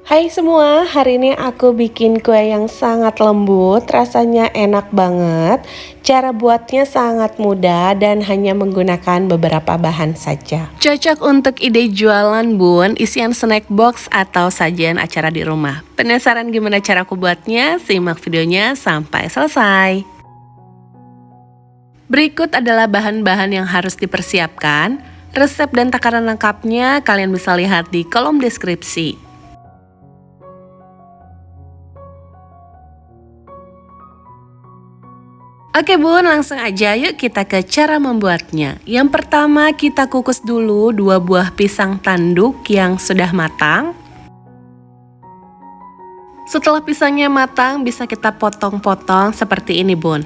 Hai semua, hari ini aku bikin kue yang sangat lembut, rasanya enak banget. Cara buatnya sangat mudah dan hanya menggunakan beberapa bahan saja. Cocok untuk ide jualan bun, isian snack box atau sajian acara di rumah. Penasaran gimana cara aku buatnya? Simak videonya sampai selesai. Berikut adalah bahan-bahan yang harus dipersiapkan. Resep dan takaran lengkapnya kalian bisa lihat di kolom deskripsi. Oke bun, langsung aja yuk kita ke cara membuatnya. Yang pertama kita kukus dulu 2 buah pisang tanduk yang sudah matang. Setelah pisangnya matang bisa kita potong-potong seperti ini bun.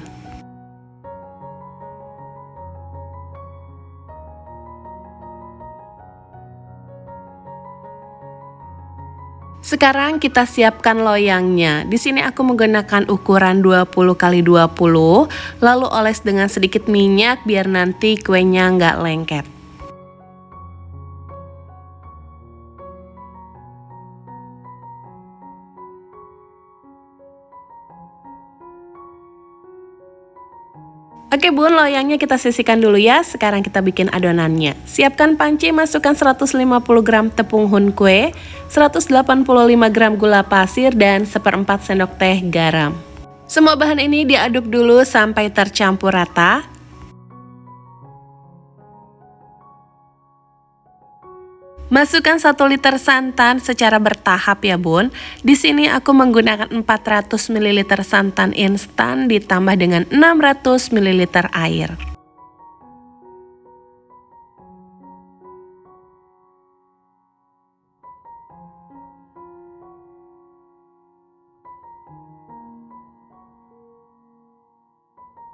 Sekarang kita siapkan loyangnya. Di sini aku menggunakan ukuran 20x20, lalu oles dengan sedikit minyak biar nanti kuenya nggak lengket. Oke bun, loyangnya kita sisihkan dulu ya. Sekarang kita bikin adonannya. Siapkan panci, masukkan 150 gram tepung hun kue, 185 gram gula pasir, dan 1/4 sendok teh garam. Semua bahan ini diaduk dulu sampai tercampur rata. Masukkan 1 liter santan secara bertahap ya bun. Di sini aku menggunakan 400 ml santan instan ditambah dengan 600 ml air.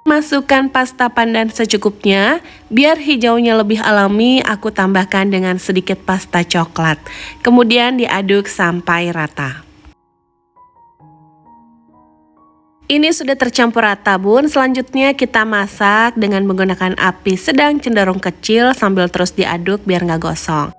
Masukkan pasta pandan secukupnya, biar hijaunya lebih alami aku tambahkan dengan sedikit pasta coklat. Kemudian diaduk sampai rata. Ini sudah tercampur rata bun, selanjutnya kita masak dengan menggunakan api sedang cenderung kecil sambil terus diaduk biar nggak gosong.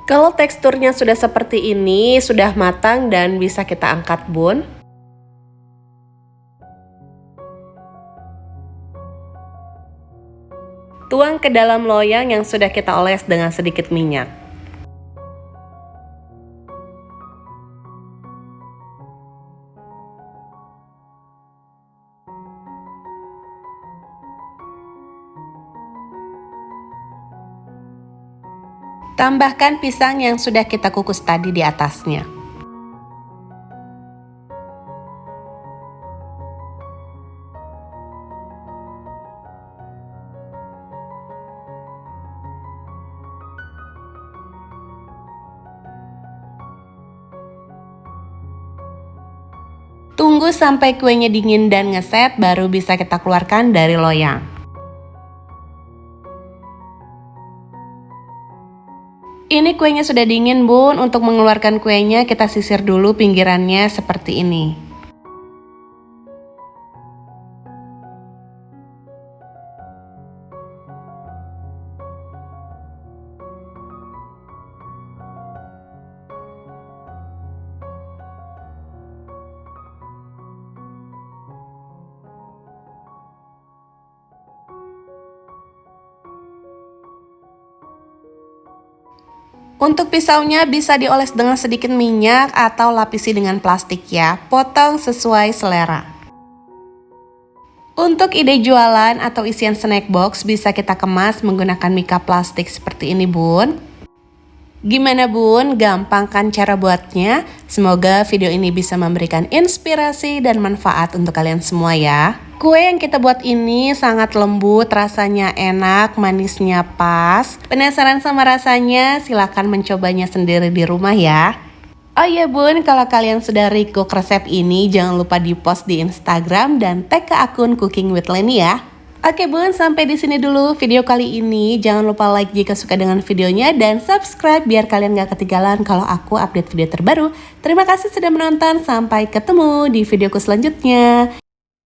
Kalau teksturnya sudah seperti ini, sudah matang dan bisa kita angkat bun. Tuang ke dalam loyang yang sudah kita oles dengan sedikit minyak. Tambahkan pisang yang sudah kita kukus tadi di atasnya. Tunggu sampai kuenya dingin dan ngeset, baru bisa kita keluarkan dari loyang. Ini kuenya sudah dingin bun, untuk mengeluarkan kuenya kita sisir dulu pinggirannya seperti ini. Untuk pisaunya bisa dioles dengan sedikit minyak atau lapisi dengan plastik ya, potong sesuai selera. Untuk ide jualan atau isian snack box bisa kita kemas menggunakan mika plastik seperti ini bun. Gimana bun, gampang kan cara buatnya? Semoga video ini bisa memberikan inspirasi dan manfaat untuk kalian semua ya. Kue yang kita buat ini sangat lembut, rasanya enak, manisnya pas. Penasaran sama rasanya? Silahkan mencobanya sendiri di rumah ya. Oh iya bun, kalau kalian sudah recook resep ini, jangan lupa di post di Instagram dan tag ke akun Cooking with Leni ya. Oke bun, sampai di sini dulu video kali ini. Jangan lupa like jika suka dengan videonya dan subscribe biar kalian gak ketinggalan kalau aku update video terbaru. Terima kasih sudah menonton, sampai ketemu di videoku selanjutnya.